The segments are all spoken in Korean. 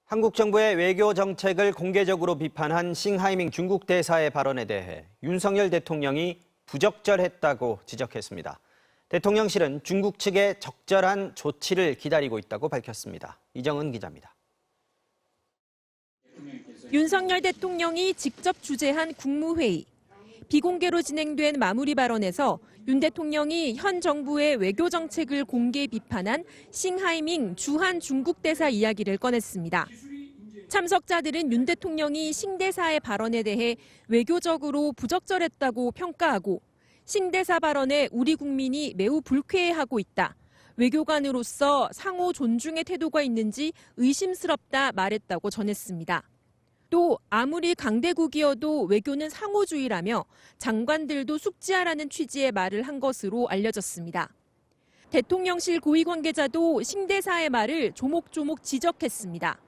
한국 정부의 외교 정책을 공개적으로 비판한 싱하이밍 중국 대사의 발언에 대해 윤석열 대통령이 부적절했다고 지적했습니다. 대통령실은 중국 측의 적절한 조치를 기다리고 있다고 밝혔습니다. 이정은 기자입니다. 윤석열 대통령이 직접 주재한 국무회의. 비공개로 진행된 마무리 발언에서 윤 대통령이 현 정부의 외교 정책을 공개 비판한 싱하이밍 주한 중국 대사 이야기를 꺼냈습니다. 참석자들은 윤 대통령이 싱 대사의 발언에 대해 외교적으로 부적절했다고 평가하고 싱 대사 발언에 우리 국민이 매우 불쾌해하고 있다. 외교관으로서 상호 존중의 태도가 있는지 의심스럽다 말했다고 전했습니다. 또 아무리 강대국이어도 외교는 상호주의라며 장관들도 숙지하라는 취지의 말을 한 것으로 알려졌습니다. 대통령실 고위 관계자도 싱 대사의 말을 조목조목 지적했습니다.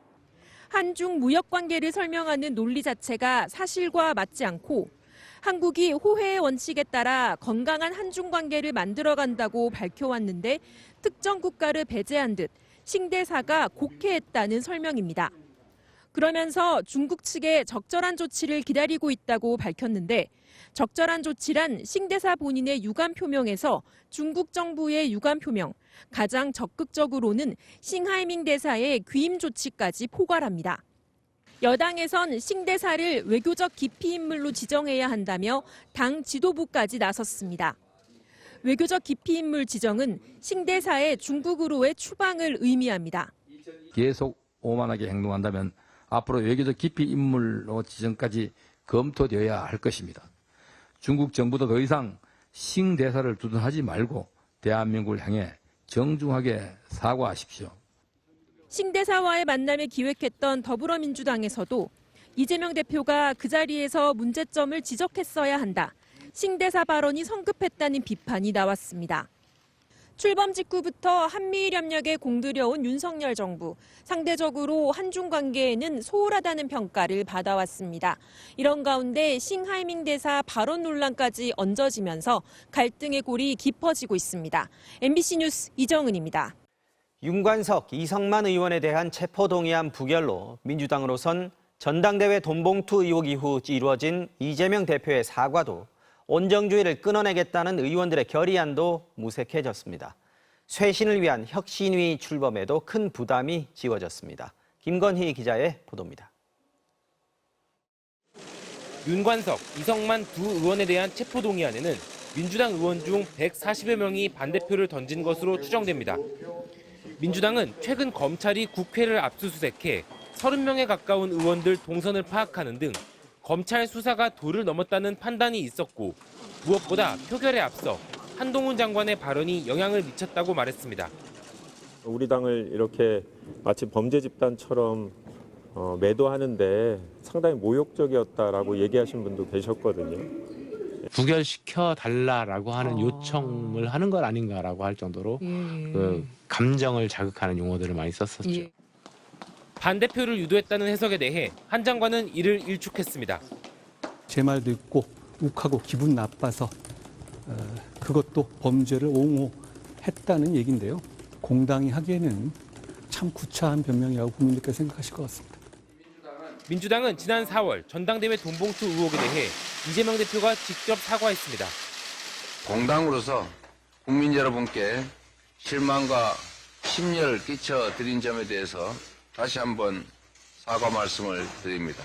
한중 무역 관계를 설명하는 논리 자체가 사실과 맞지 않고 한국이 호혜의 원칙에 따라 건강한 한중 관계를 만들어간다고 밝혀왔는데 특정 국가를 배제한 듯 싱 대사가 곡해했다는 설명입니다. 그러면서 중국 측의 적절한 조치를 기다리고 있다고 밝혔는데 적절한 조치란 싱 대사 본인의 유감 표명에서 중국 정부의 유감 표명, 가장 적극적으로는 싱하이밍 대사의 귀임 조치까지 포괄합니다. 여당에선 싱 대사를 외교적 기피 인물로 지정해야 한다며 당 지도부까지 나섰습니다. 외교적 기피 인물 지정은 싱 대사의 중국으로의 추방을 의미합니다. 계속 오만하게 행동한다면 앞으로 외교적 기피 인물로 지정까지 검토되어야 할 것입니다. 중국 정부도 더 이상 싱 대사를 두둔하지 말고 대한민국을 향해 정중하게 사과하십시오. 싱 대사와의 만남을 기획했던 더불어민주당에서도 이재명 대표가 그 자리에서 문제점을 지적했어야 한다. 싱 대사 발언이 성급했다는 비판이 나왔습니다. 출범 직후부터 한미일 협력에 공들여온 윤석열 정부. 상대적으로 한중 관계에는 소홀하다는 평가를 받아왔습니다. 이런 가운데 싱하이밍 대사 발언 논란까지 얹어지면서 갈등의 골이 깊어지고 있습니다. MBC 뉴스 이정은입니다. 윤관석, 이성만 의원에 대한 체포동의안 부결로 민주당으로선 전당대회 돈봉투 의혹 이후 이루어진 이재명 대표의 사과도 온정주의를 끊어내겠다는 의원들의 결의안도 무색해졌습니다. 쇄신을 위한 혁신위 출범에도 큰 부담이 지워졌습니다. 김건희 기자의 보도입니다. 윤관석, 이성만 두 의원에 대한 체포동의안에는 민주당 의원 중 140여 명이 반대표를 던진 것으로 추정됩니다. 민주당은 최근 검찰이 국회를 압수수색해 30명에 가까운 의원들 동선을 파악하는 등 검찰 수사가 도를 넘었다는 판단이 있었고 무엇보다 표결에 앞서 한동훈 장관의 발언이 영향을 미쳤다고 말했습니다. 우리 당을 이렇게 마치 범죄 집단처럼 매도하는데 상당히 모욕적이었다라고 얘기하신 분도 계셨거든요. 부결시켜 달라라고 하는 요청을 하는 것 아닌가라고 할 정도로 그 감정을 자극하는 용어들을 많이 썼었죠. 반대표를 유도했다는 해석에 대해 한 장관은 이를 일축했습니다. 제 말도 있고 욱하고 기분 나빠서 그것도 범죄를 옹호했다는 얘기인데요. 공당이 하기에는 참 구차한 변명이라고 국민들께서 생각하실 것 같습니다. 민주당은 지난 4월 전당대회 돈봉투 의혹에 대해 이재명 대표가 직접 사과했습니다. 공당으로서 국민 여러분께 실망과 심려를 끼쳐드린 점에 대해서 다시 한번 사과 말씀을 드립니다.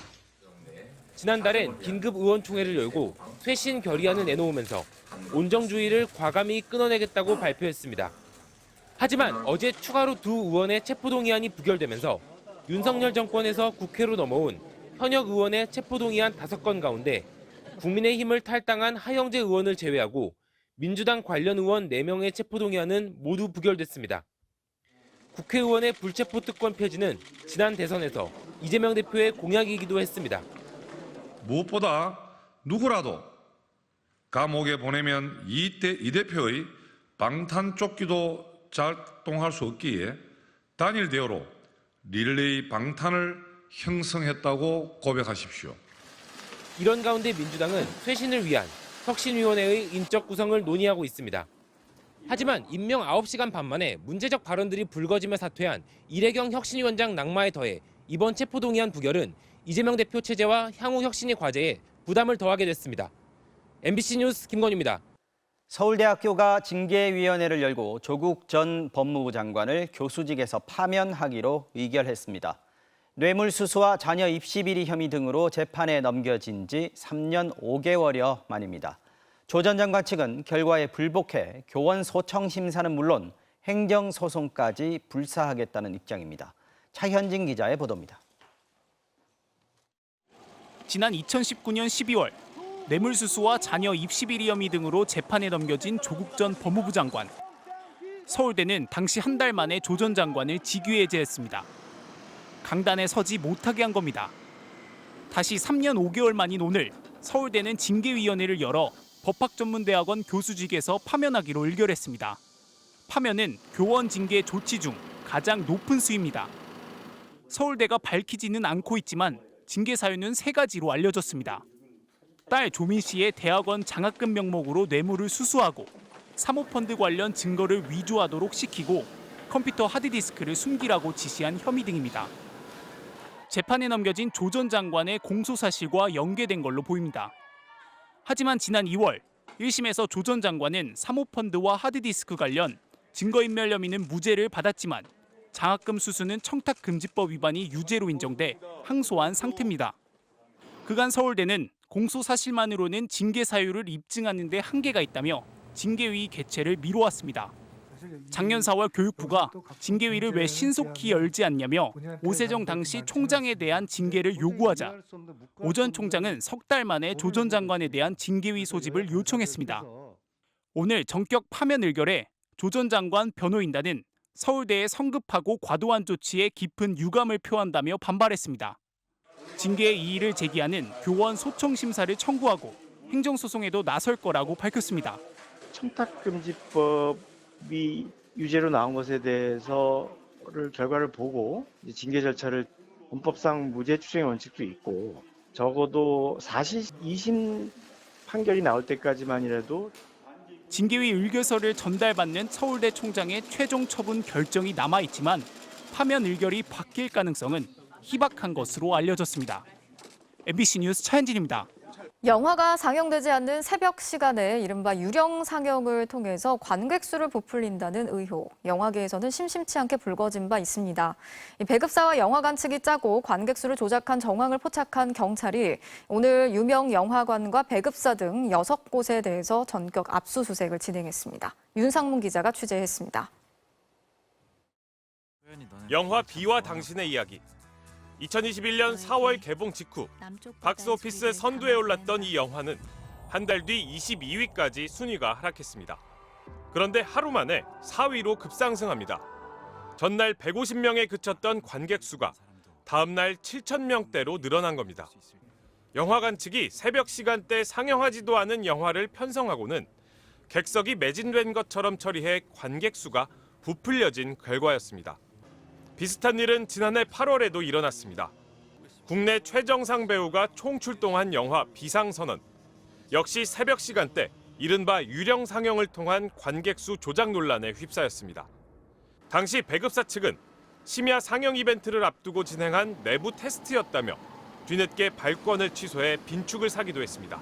지난달엔 긴급 의원총회를 열고 쇄신 결의안을 내놓으면서 온정주의를 과감히 끊어내겠다고 발표했습니다. 하지만 어제 추가로 두 의원의 체포동의안이 부결되면서 윤석열 정권에서 국회로 넘어온 현역 의원의 체포동의안 5건 가운데 국민의힘을 탈당한 하영재 의원을 제외하고 민주당 관련 의원 4명의 체포동의안은 모두 부결됐습니다. 국회의원의 불체포 특권 폐지는 지난 대선에서 이재명 대표의 공약이기도 했습니다. 무엇보다 누구라도 감옥에 보내면 이 대표의 방탄조끼도 작동할 수 없기에 단일 대우로 릴레이 방탄을 형성했다고 고백하십시오. 이런 가운데 민주당은 쇄신을 위한 혁신위원회의 인적 구성을 논의하고 있습니다. 하지만 임명 9시간 반 만에 문제적 발언들이 불거지며 사퇴한 이래경 혁신위원장 낙마에 더해 이번 체포동의안 부결은 이재명 대표 체제와 향후 혁신의 과제에 부담을 더하게 됐습니다. MBC 뉴스 김건희입니다. 서울대학교가 징계위원회를 열고 조국 전 법무부 장관을 교수직에서 파면하기로 의결했습니다. 뇌물수수와 자녀 입시 비리 혐의 등으로 재판에 넘겨진 지 3년 5개월여 만입니다. 조 전 장관 측은 결과에 불복해 교원 소청 심사는 물론 행정소송까지 불사하겠다는 입장입니다. 차현진 기자의 보도입니다. 지난 2019년 12월 뇌물수수와 자녀 입시 비리 혐의 등으로 재판에 넘겨진 조국 전 법무부 장관. 서울대는 당시 한 달 만에 조 전 장관을 직위해제했습니다. 강단에 서지 못하게 한 겁니다. 다시 3년 5개월 만인 오늘 서울대는 징계위원회를 열어 법학전문대학원 교수직에서 파면하기로 의결했습니다. 파면은 교원 징계 조치 중 가장 높은 수위입니다. 서울대가 밝히지는 않고 있지만 징계 사유는 3가지로 알려졌습니다. 딸 조민 씨의 대학원 장학금 명목으로 뇌물을 수수하고 사모펀드 관련 증거를 위조하도록 시키고 컴퓨터 하드디스크를 숨기라고 지시한 혐의 등입니다. 재판에 넘겨진 조 전 장관의 공소사실과 연계된 걸로 보입니다. 하지만 지난 2월 1심에서 조 전 장관은 사모펀드와 하드디스크 관련 증거인멸 혐의는 무죄를 받았지만 장학금 수수는 청탁금지법 위반이 유죄로 인정돼 항소한 상태입니다. 그간 서울대는 공소사실만으로는 징계 사유를 입증하는 데 한계가 있다며 징계위 개최를 미뤄왔습니다. 작년 4월 교육부가 징계위를 왜 신속히 열지 않냐며 오세정 당시 총장에 대한 징계를 요구하자 오 전 총장은 석 달 만에 조 전 장관에 대한 징계위 소집을 요청했습니다. 오늘 전격 파면 의결에 조 전 장관 변호인단은 서울대의 성급하고 과도한 조치에 깊은 유감을 표한다며 반발했습니다. 징계의 이의를 제기하는 교원 소청 심사를 청구하고 행정소송에도 나설 거라고 밝혔습니다. 청탁금지법이 유죄로 나온 것에 대해서를 결과를 보고 징계 절차를 헌법상 무죄 추정의 원칙도 있고 적어도 사실 2심 판결이 나올 때까지만이라도 징계위 의결서를 전달받는 서울대 총장의 최종 처분 결정이 남아있지만 파면 의결이 바뀔 가능성은 희박한 것으로 알려졌습니다. MBC 뉴스 차현진입니다. 영화가 상영되지 않는 새벽 시간에 이른바 유령 상영을 통해서 관객 수를 부풀린다는 의혹. 영화계에서는 심심치 않게 불거진 바 있습니다. 배급사와 영화관 측이 짜고 관객 수를 조작한 정황을 포착한 경찰이 오늘 유명 영화관과 배급사 등 6곳에 대해서 전격 압수수색을 진행했습니다. 윤상문 기자가 취재했습니다. 영화 비와 당신의 이야기. 2021년 4월 개봉 직후 박스오피스 선두에 올랐던 이 영화는 한 달 뒤 22위까지 순위가 하락했습니다. 그런데 하루 만에 4위로 급상승합니다. 전날 150명에 그쳤던 관객 수가 다음 날 7,000명대로 늘어난 겁니다. 영화관 측이 새벽 시간대 상영하지도 않은 영화를 편성하고는 객석이 매진된 것처럼 처리해 관객 수가 부풀려진 결과였습니다. 비슷한 일은 지난해 8월에도 일어났습니다. 국내 최정상 배우가 총출동한 영화 비상선언. 역시 새벽 시간대 이른바 유령 상영을 통한 관객 수 조작 논란에 휩싸였습니다. 당시 배급사 측은 심야 상영 이벤트를 앞두고 진행한 내부 테스트였다며 뒤늦게 발권을 취소해 빈축을 사기도 했습니다.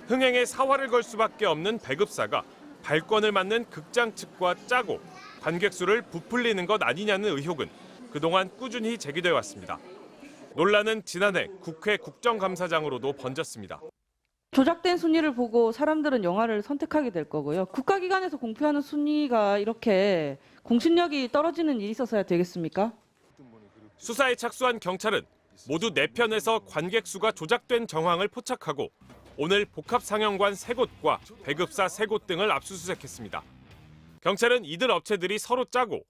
흥행에 사활을 걸 수밖에 없는 배급사가 발권을 맞는 극장 측과 짜고 관객 수를 부풀리는 것 아니냐는 의혹은 그동안 꾸준히 제기돼 왔습니다. 논란은 지난해 국회 국정감사장으로도 번졌습니다. 조작된 순위를 보고 사람들은 영화를 선택하게 될 거고요. 국가기관에서 공표하는 순위가 이렇게 공신력이 떨어지는 일이 있어서야 되겠습니까? 수사에 착수한 경찰은 모두 4편에서 관객 수가 조작된 정황을 포착하고 오늘 복합상영관 3곳과 배급사 3곳 등을 압수수색했습니다. 경찰은 이들 업체들이 서로 짜고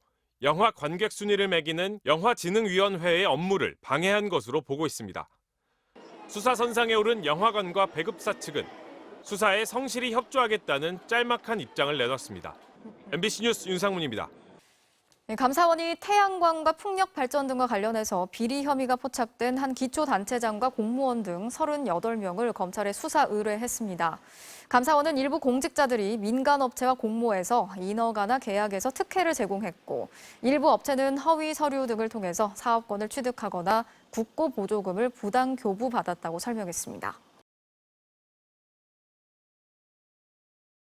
영화 관객 순위를 매기는 영화진흥위원회의 업무를 방해한 것으로 보고 있습니다. 수사선상에 오른 영화관과 배급사 측은 수사에 성실히 협조하겠다는 짤막한 입장을 내놨습니다. MBC 뉴스 윤상문입니다. 감사원이 태양광과 풍력 발전 등과 관련해서 비리 혐의가 포착된 한 기초단체장과 공무원 등 38명을 검찰에 수사 의뢰했습니다. 감사원은 일부 공직자들이 민간업체와 공모해서 인허가나 계약에서 특혜를 제공했고 일부 업체는 허위 서류 등을 통해서 사업권을 취득하거나 국고 보조금을 부당 교부받았다고 설명했습니다.